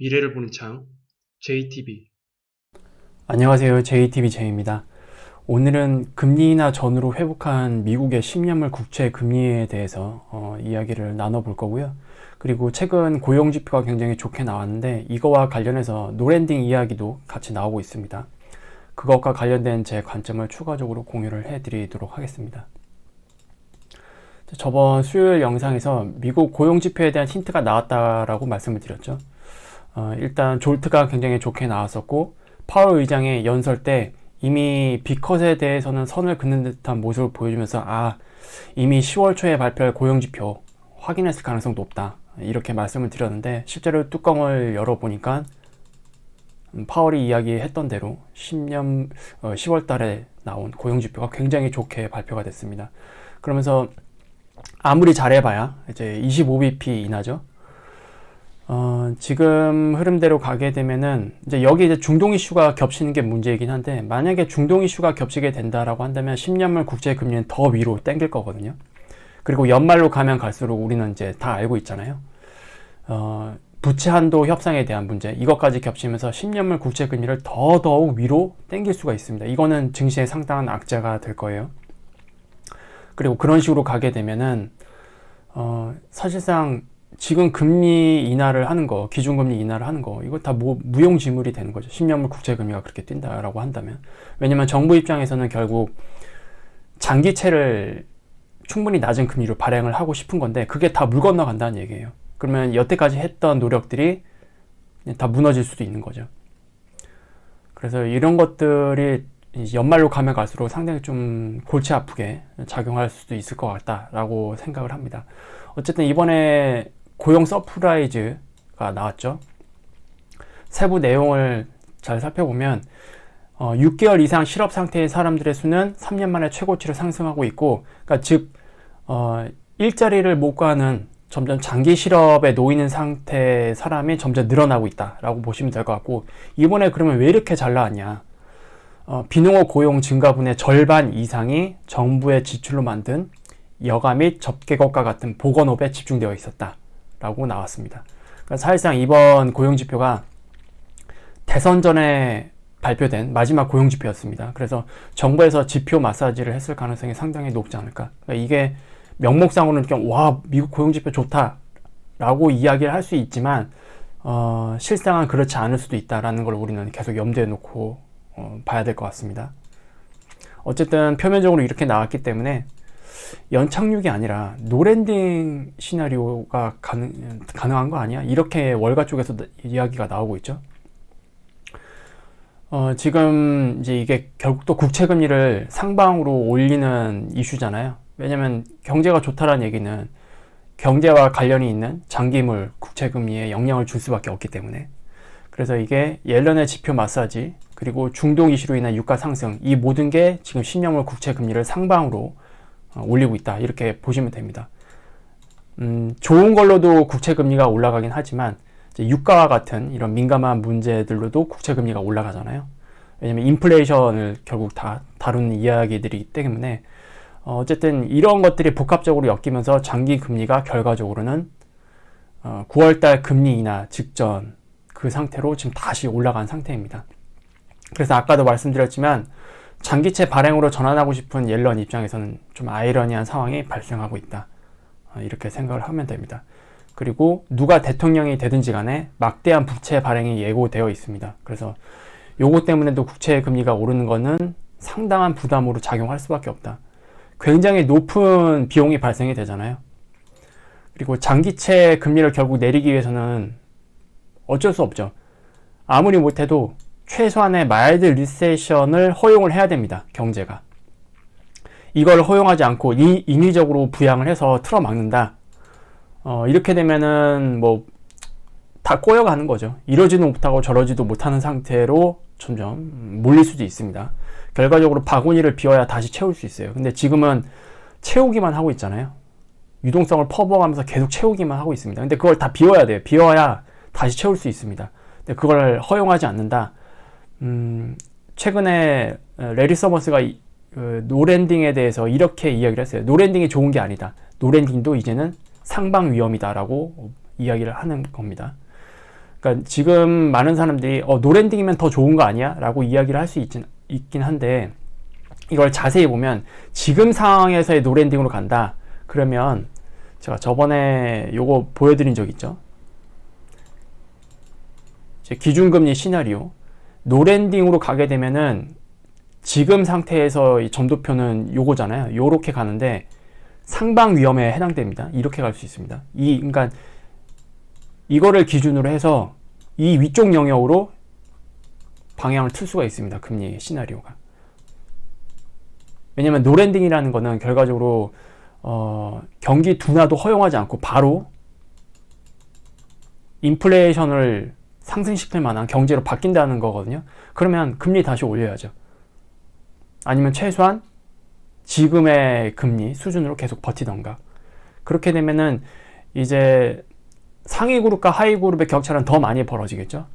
미래를 보는 창, JTB. 안녕하세요. JTBJ입니다. 오늘은 금리 인하 전후로 회복한 미국의 10년물 국채 금리에 대해서 이야기를 나눠볼 거고요. 그리고 최근 고용지표가 굉장히 좋게 나왔는데 이거와 관련해서 노랜딩 이야기도 같이 나오고 있습니다. 그것과 관련된 제 관점을 추가적으로 공유를 해드리도록 하겠습니다. 저번 수요일 영상에서 미국 고용지표에 대한 힌트가 나왔다라고 말씀을 드렸죠. 일단 졸트가 굉장히 좋게 나왔었고 파월 의장의 연설 때 이미 B컷에 대해서는 선을 긋는 듯한 모습을 보여주면서 이미 10월 초에 발표할 고용지표 확인했을 가능성이 높다 이렇게 말씀을 드렸는데, 실제로 뚜껑을 열어보니까 파월이 이야기했던 대로 10월 달에 나온 고용지표가 굉장히 좋게 발표가 됐습니다. 그러면서 아무리 잘해봐야 이제 25bp 인하죠. 지금 흐름대로 가게 되면은 이제 여기 이제 중동 이슈가 겹치는 게 문제이긴 한데, 만약에 중동 이슈가 겹치게 된다라고 한다면 10년물 국제 금리는 더 위로 당길 거거든요. 그리고 연말로 가면 갈수록 우리는 이제 다 알고 있잖아요. 부채 한도 협상에 대한 문제, 이것까지 겹치면서 10년물 국제 금리를 더더욱 위로 당길 수가 있습니다. 이거는 증시에 상당한 악재가 될 거예요. 그리고 그런 식으로 가게 되면은 사실상 지금 금리 인하를 하는 거, 기준금리 인하를 하는 거, 이거 다 무용지물이 되는 거죠. 10년물 국채금리가 그렇게 뛴다라고 한다면. 왜냐면 정부 입장에서는 결국 장기채를 충분히 낮은 금리로 발행을 하고 싶은 건데 그게 다 물 건너간다는 얘기예요. 그러면 여태까지 했던 노력들이 다 무너질 수도 있는 거죠. 그래서 이런 것들이 연말로 가면 갈수록 상당히 좀 골치 아프게 작용할 수도 있을 것 같다라고 생각을 합니다. 어쨌든 이번에 고용 서프라이즈가 나왔죠. 세부 내용을 잘 살펴보면 6개월 이상 실업 상태의 사람들의 수는 3년 만에 최고치로 상승하고 있고, 그러니까 즉 일자리를 못 가는 점점 장기 실업에 놓이는 상태의 사람이 점점 늘어나고 있다라고 보시면 될 것 같고, 이번에 그러면 왜 이렇게 잘 나왔냐? 비농업 고용 증가분의 절반 이상이 정부의 지출로 만든 여가 및 접객업과 같은 보건업에 집중되어 있었다라고 나왔습니다. 그러니까 사실상 이번 고용지표가 대선 전에 발표된 마지막 고용지표였습니다. 그래서 정부에서 지표 마사지를 했을 가능성이 상당히 높지 않을까. 그러니까 이게 명목상으로는 미국 고용지표 좋다라고 이야기를 할 수 있지만 실상은 그렇지 않을 수도 있다라는 걸 우리는 계속 염두에 놓고 봐야 될 것 같습니다. 어쨌든 표면적으로 이렇게 나왔기 때문에 연착륙이 아니라 노랜딩 시나리오가 가능한 거 아니야? 이렇게 월가 쪽에서 이야기가 나오고 있죠. 지금 이제 이게 결국 또 국채금리를 상방으로 올리는 이슈잖아요. 왜냐면 경제가 좋다라는 얘기는 경제와 관련이 있는 장기물 국채금리에 영향을 줄 수밖에 없기 때문에. 그래서 이게 옐런의 지표 마사지, 그리고 중동 이슈로 인한 유가 상승, 이 모든 게 지금 10년물 국채 금리를 상방으로 올리고 있다, 이렇게 보시면 됩니다. 좋은 걸로도 국채 금리가 올라가긴 하지만 이제 유가와 같은 이런 민감한 문제들로도 국채 금리가 올라가잖아요. 왜냐면 인플레이션을 결국 다 다루는 이야기들이기 때문에 어쨌든 이런 것들이 복합적으로 엮이면서 장기 금리가 결과적으로는 9월달 금리 인하 직전 그 상태로 지금 다시 올라간 상태입니다. 그래서 아까도 말씀드렸지만 장기채 발행으로 전환하고 싶은 옐런 입장에서는 좀 아이러니한 상황이 발생하고 있다, 이렇게 생각을 하면 됩니다. 그리고 누가 대통령이 되든지 간에 막대한 부채 발행이 예고되어 있습니다. 그래서 요거 때문에도 국채 금리가 오르는 거는 상당한 부담으로 작용할 수밖에 없다. 굉장히 높은 비용이 발생이 되잖아요. 그리고 장기채 금리를 결국 내리기 위해서는 어쩔 수 없죠. 아무리 못해도 최소한의 마일드 리세션을 허용을 해야 됩니다. 경제가. 이걸 허용하지 않고 인위적으로 부양을 해서 틀어막는다. 이렇게 되면은 다 꼬여가는 거죠. 이러지도 못하고 저러지도 못하는 상태로 점점 몰릴 수도 있습니다. 결과적으로 바구니를 비워야 다시 채울 수 있어요. 근데 지금은 채우기만 하고 있잖아요. 유동성을 퍼부어가면서 계속 채우기만 하고 있습니다. 근데 그걸 다 비워야 돼요. 비워야 다시 채울 수 있습니다. 근데 그걸 허용하지 않는다. 최근에 레리 서머스가 노랜딩에 대해서 이렇게 이야기를 했어요. 노랜딩이 좋은 게 아니다. 노랜딩도 이제는 상방 위험이다라고 이야기를 하는 겁니다. 그러니까 지금 많은 사람들이 노랜딩이면 더 좋은 거 아니야? 라고 이야기를 할 수 있긴 한데, 이걸 자세히 보면 지금 상황에서의 노랜딩으로 간다. 그러면 제가 저번에 요거 보여드린 적 있죠? 기준금리 시나리오. 노랜딩으로 가게 되면은 지금 상태에서 이 점도표는 요거잖아요. 요렇게 가는데 상방 위험에 해당됩니다. 이렇게 갈 수 있습니다. 그러니까 이거를 기준으로 해서 이 위쪽 영역으로 방향을 틀 수가 있습니다. 금리 시나리오가. 왜냐면 노랜딩이라는 거는 결과적으로 경기 둔화도 허용하지 않고 바로 인플레이션을 상승시킬 만한 경제로 바뀐다는 거거든요. 그러면 금리 다시 올려야죠. 아니면 최소한 지금의 금리 수준으로 계속 버티던가. 그렇게 되면은 이제 상위 그룹과 하위 그룹의 격차는 더 많이 벌어지겠죠.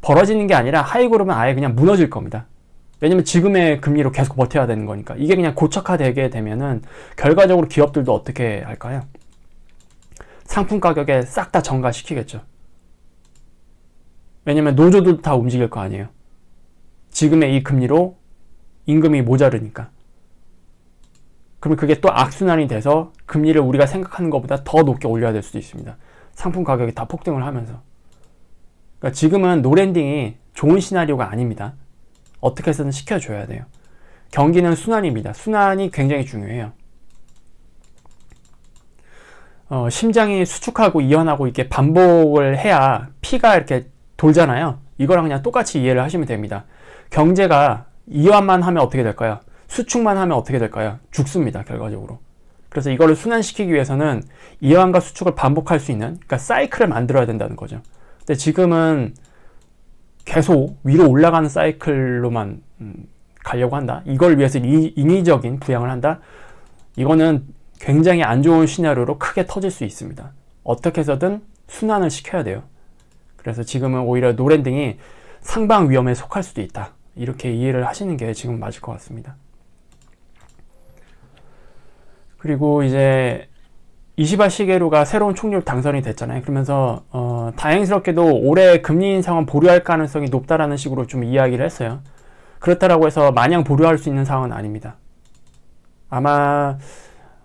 벌어지는 게 아니라 하위 그룹은 아예 그냥 무너질 겁니다. 왜냐면 지금의 금리로 계속 버텨야 되는 거니까. 이게 그냥 고착화되게 되면은 결과적으로 기업들도 어떻게 할까요? 상품 가격에 싹 다 전가시키겠죠. 왜냐면 노조도 다 움직일 거 아니에요. 지금의 이 금리로 임금이 모자르니까. 그러면 그게 또 악순환이 돼서 금리를 우리가 생각하는 것보다 더 높게 올려야 될 수도 있습니다. 상품 가격이 다 폭등을 하면서. 그러니까 지금은 노랜딩이 좋은 시나리오가 아닙니다. 어떻게 해서든 시켜줘야 돼요. 경기는 순환입니다. 순환이 굉장히 중요해요. 심장이 수축하고 이완하고 이렇게 반복을 해야 피가 이렇게 돌잖아요. 이거랑 그냥 똑같이 이해를 하시면 됩니다. 경제가 이완만 하면 어떻게 될까요? 수축만 하면 어떻게 될까요? 죽습니다, 결과적으로. 그래서 이거를 순환시키기 위해서는 이완과 수축을 반복할 수 있는, 그러니까 사이클을 만들어야 된다는 거죠. 근데 지금은 계속 위로 올라가는 사이클로만 가려고 한다. 이걸 위해서 인위적인 부양을 한다. 이거는 굉장히 안 좋은 시나리오로 크게 터질 수 있습니다. 어떻게 해서든 순환을 시켜야 돼요. 그래서 지금은 오히려 노랜딩이 상방 위험에 속할 수도 있다. 이렇게 이해를 하시는 게 지금 맞을 것 같습니다. 그리고 이제 이시바 시게루가 새로운 총리로 당선이 됐잖아요. 그러면서 다행스럽게도 올해 금리 인상은 보류할 가능성이 높다라는 식으로 좀 이야기를 했어요. 그렇다라고 해서 마냥 보류할 수 있는 상황은 아닙니다. 아마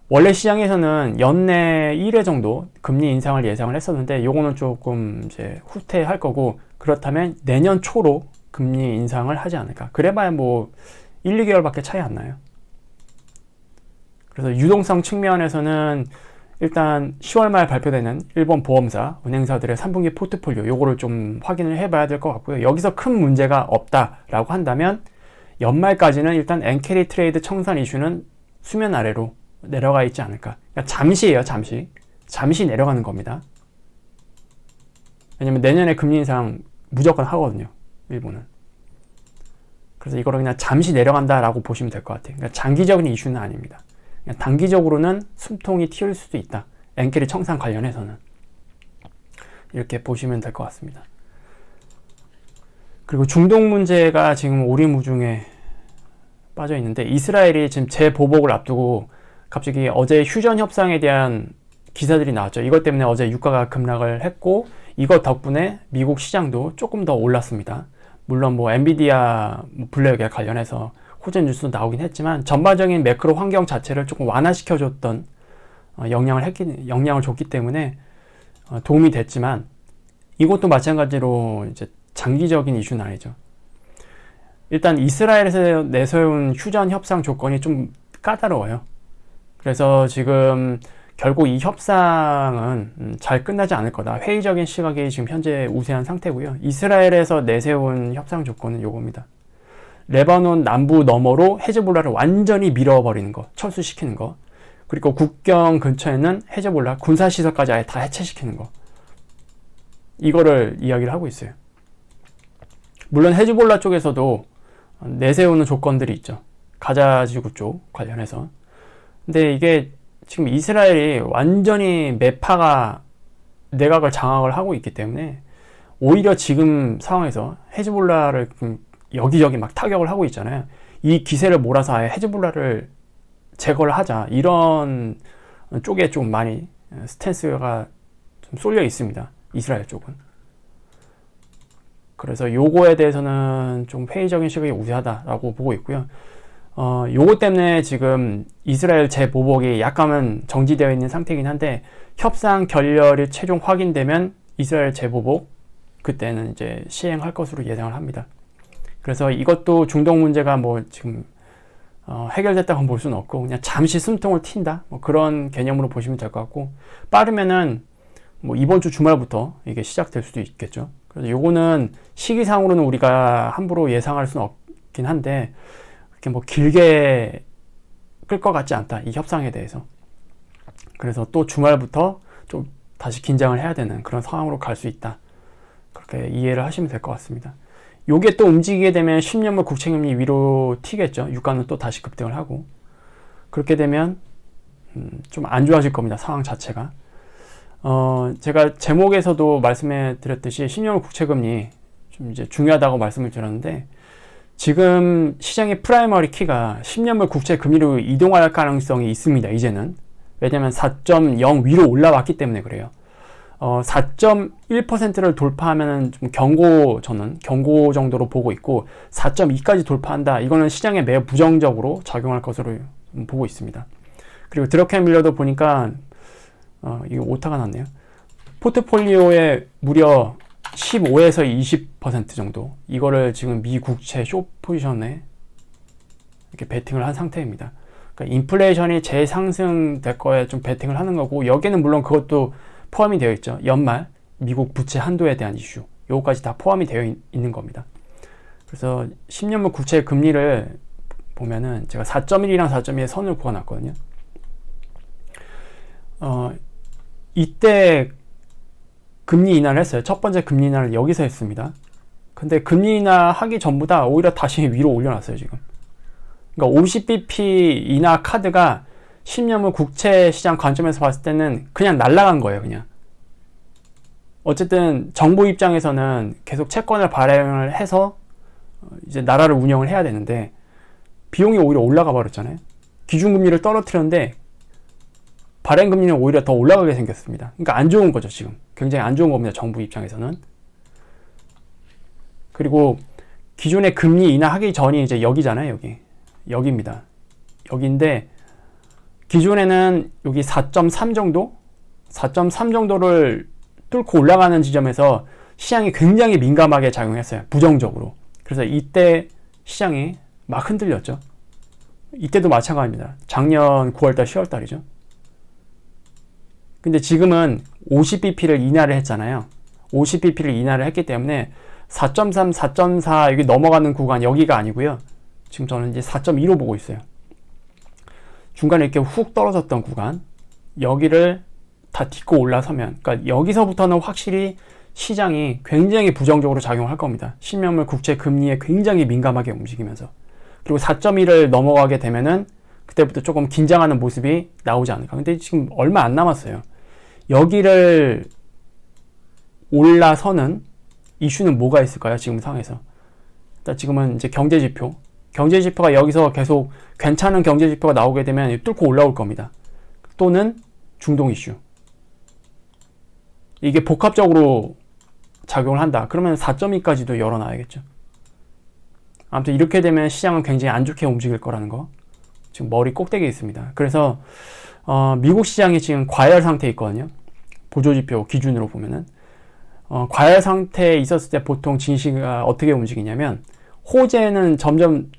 원래 시장에서는 연내 1회 정도 금리 인상을 예상을 했었는데 요거는 조금 이제 후퇴할 거고, 그렇다면 내년 초로 금리 인상을 하지 않을까. 그래봐야 뭐 1, 2개월밖에 차이 안 나요. 그래서 유동성 측면에서는 일단 10월 말 발표되는 일본 보험사, 은행사들의 3분기 포트폴리오 요거를 좀 확인을 해봐야 될 것 같고요. 여기서 큰 문제가 없다라고 한다면 연말까지는 일단 엔캐리 트레이드 청산 이슈는 수면 아래로 내려가 있지 않을까. 그러니까 잠시예요, 잠시 내려가는 겁니다. 왜냐면 내년에 금리 인상 무조건 하거든요, 일본은. 그래서 이거를 그냥 잠시 내려간다라고 보시면 될 것 같아요. 그러니까 장기적인 이슈는 아닙니다. 그냥 단기적으로는 숨통이 틔울 수도 있다. 엔캐리 청산 관련해서는. 이렇게 보시면 될 것 같습니다. 그리고 중동 문제가 지금 오리무중에 빠져 있는데, 이스라엘이 지금 재보복을 앞두고 갑자기 어제 휴전 협상에 대한 기사들이 나왔죠. 이것 때문에 어제 유가가 급락을 했고, 이것 덕분에 미국 시장도 조금 더 올랐습니다. 물론 뭐 엔비디아 블랙에 관련해서 호재 뉴스도 나오긴 했지만 전반적인 매크로 환경 자체를 조금 완화시켜줬던 영향을 줬기 때문에 도움이 됐지만, 이것도 마찬가지로 이제 장기적인 이슈는 아니죠. 일단 이스라엘에서 내세운 휴전 협상 조건이 좀 까다로워요. 그래서 지금 결국 이 협상은 잘 끝나지 않을 거다. 회의적인 시각이 지금 현재 우세한 상태고요. 이스라엘에서 내세운 협상 조건은 요겁니다. 레바논 남부 너머로 헤즈볼라를 완전히 밀어버리는 거, 철수시키는 거. 그리고 국경 근처에는 헤즈볼라 군사시설까지 아예 다 해체시키는 거. 이거를 이야기를 하고 있어요. 물론 헤즈볼라 쪽에서도 내세우는 조건들이 있죠. 가자 지구 쪽 관련해서. 근데 이게 지금 이스라엘이 완전히 매파가 내각을 장악을 하고 있기 때문에 오히려 지금 상황에서 헤즈볼라를 여기저기 막 타격을 하고 있잖아요. 이 기세를 몰아서 아예 헤즈볼라를 제거를 하자, 이런 쪽에 좀 많이 스탠스가 좀 쏠려 있습니다. 이스라엘 쪽은. 그래서 요거에 대해서는 좀 회의적인 시각이 우세하다라고 보고 있고요. 요거 때문에 지금 이스라엘 재보복이 약간은 정지되어 있는 상태이긴 한데, 협상 결렬이 최종 확인되면 이스라엘 재보복 그때는 이제 시행할 것으로 예상을 합니다. 그래서 이것도 중동 문제가 뭐 지금 해결됐다고 볼 수는 없고, 그냥 잠시 숨통을 튄다, 뭐 그런 개념으로 보시면 될 것 같고, 빠르면은 뭐 이번 주 주말부터 이게 시작될 수도 있겠죠. 그래서 요거는 시기상으로는 우리가 함부로 예상할 수는 없긴 한데, 이렇게 뭐 길게 끌 것 같지 않다, 이 협상에 대해서. 그래서 또 주말부터 좀 다시 긴장을 해야 되는 그런 상황으로 갈 수 있다, 그렇게 이해를 하시면 될 것 같습니다. 요게 또 움직이게 되면 10년물 국채금리 위로 튀겠죠. 유가는 또 다시 급등을 하고, 그렇게 되면 좀 안 좋아질 겁니다, 상황 자체가. 제가 제목에서도 말씀해 드렸듯이 10년물 국채금리 좀 이제 중요하다고 말씀을 드렸는데, 지금 시장의 프라이머리 키가 10년물 국채금리로 이동할 가능성이 있습니다, 이제는. 왜냐면 4.0 위로 올라왔기 때문에 그래요. 4.1%를 돌파하면 좀 저는 경고 정도로 보고 있고, 4.2까지 돌파한다, 이거는 시장에 매우 부정적으로 작용할 것으로 보고 있습니다. 그리고 드러켄 밀러도 보니까 이거 오타가 났네요. 포트폴리오에 무려 15에서 20% 정도, 이거를 지금 미 국채 숏 포지션에 이렇게 베팅을 한 상태입니다. 그러니까 인플레이션이 재상승될 거에 좀 베팅을 하는 거고, 여기에는 물론 그것도 포함이 되어 있죠. 연말 미국 부채 한도에 대한 이슈, 요거까지 다 포함이 되어 있는 겁니다. 그래서 10년물 국채 금리를 보면은 제가 4.1이랑 4.2의 선을 그어놨거든요. 이때 금리 인하를 했어요. 첫 번째 금리 인하를 여기서 했습니다. 근데 금리 인하 하기 전보다 오히려 다시 위로 올려놨어요, 지금. 그러니까 50bp 인하 카드가 10년물 국채 시장 관점에서 봤을 때는 그냥 날아간 거예요, 그냥. 어쨌든 정부 입장에서는 계속 채권을 발행을 해서 이제 나라를 운영을 해야 되는데, 비용이 오히려 올라가 버렸잖아요. 기준금리를 떨어뜨렸는데 발행금리는 오히려 더 올라가게 생겼습니다. 그러니까 안 좋은 거죠, 지금. 굉장히 안 좋은 겁니다, 정부 입장에서는. 그리고 기존의 금리 인하하기 전이 이제 여기잖아요, 여기입니다. 여기인데, 기존에는 여기 4.3 정도? 4.3 정도를 뚫고 올라가는 지점에서 시장이 굉장히 민감하게 작용했어요, 부정적으로. 그래서 이때 시장이 막 흔들렸죠. 이때도 마찬가지입니다. 작년 9월달, 10월달이죠. 근데 지금은 50bp를 인하를 했잖아요. 50bp를 인하를 했기 때문에 4.3, 4.4 여기 넘어가는 구간, 여기가 아니고요. 지금 저는 이제 4.2로 보고 있어요. 중간에 이렇게 훅 떨어졌던 구간, 여기를 다 딛고 올라서면, 그러니까 여기서부터는 확실히 시장이 굉장히 부정적으로 작용할 겁니다. 10년물 국채 금리에 굉장히 민감하게 움직이면서. 그리고 4.1을 넘어가게 되면은 그때부터 조금 긴장하는 모습이 나오지 않을까. 근데 지금 얼마 안 남았어요. 여기를 올라서는 이슈는 뭐가 있을까요, 지금 상황에서? 일단 지금은 이제 경제지표가 여기서 계속 괜찮은 경제지표가 나오게 되면 뚫고 올라올 겁니다. 또는 중동 이슈. 이게 복합적으로 작용을 한다. 그러면 4.2까지도 열어놔야겠죠. 아무튼 이렇게 되면 시장은 굉장히 안 좋게 움직일 거라는 거 지금 머리 꼭대기에 있습니다. 그래서 미국 시장이 지금 과열 상태에 있거든요. 보조지표 기준으로 보면은 과열 상태에 있었을 때 보통 증시가 어떻게 움직이냐면, 호재는 점점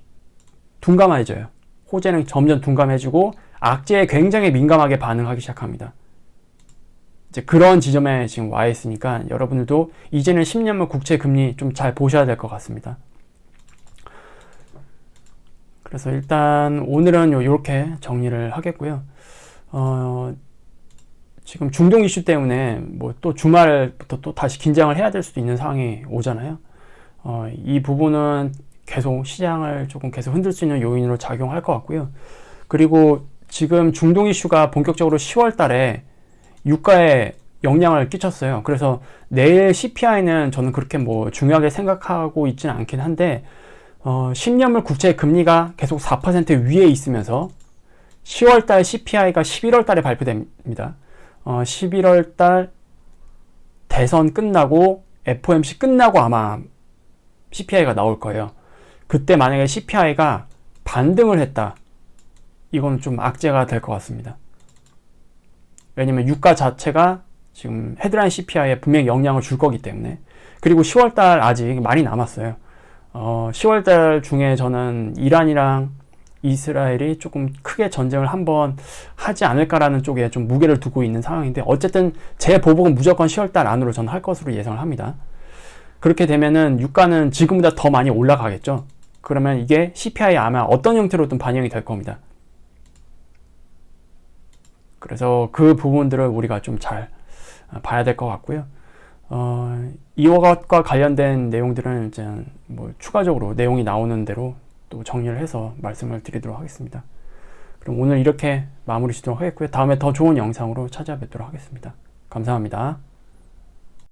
둔감해져요. 호재는 점점 둔감해지고 악재에 굉장히 민감하게 반응하기 시작합니다. 이제 그런 지점에 지금 와 있으니까 여러분들도 이제는 10년물 국채 금리 좀 잘 보셔야 될 것 같습니다. 그래서 일단 오늘은 이렇게 정리를 하겠고요. 지금 중동 이슈 때문에 뭐 또 주말부터 또 다시 긴장을 해야 될 수도 있는 상황이 오잖아요. 이 부분은 계속 시장을 조금 계속 흔들 수 있는 요인으로 작용할 것 같고요. 그리고 지금 중동 이슈가 본격적으로 10월 달에 유가에 영향을 끼쳤어요. 그래서 내일 CPI는 저는 그렇게 뭐 중요하게 생각하고 있지는 않긴 한데, 10년물 국채 금리가 계속 4% 위에 있으면서 10월달 CPI가 11월달에 발표됩니다. 11월달 대선 끝나고 FOMC 끝나고 아마 CPI가 나올 거예요. 그때 만약에 CPI가 반등을 했다. 이건 좀 악재가 될 것 같습니다. 왜냐면 유가 자체가 지금 헤드라인 CPI에 분명히 영향을 줄 거기 때문에. 그리고 10월달 아직 많이 남았어요. 10월달 중에 저는 이란이랑 이스라엘이 조금 크게 전쟁을 한번 하지 않을까라는 쪽에 좀 무게를 두고 있는 상황인데, 어쨌든 제 보복은 무조건 10월달 안으로 저는 할 것으로 예상을 합니다. 그렇게 되면은 유가는 지금보다 더 많이 올라가겠죠. 그러면 이게 CPI에 아마 어떤 형태로든 반영이 될 겁니다. 그래서 그 부분들을 우리가 좀 잘 봐야 될 것 같고요. 이것과 관련된 내용들은 이제 뭐 추가적으로 내용이 나오는 대로 또 정리를 해서 말씀을 드리도록 하겠습니다. 그럼 오늘 이렇게 마무리 짓도록 하겠고요. 다음에 더 좋은 영상으로 찾아뵙도록 하겠습니다. 감사합니다.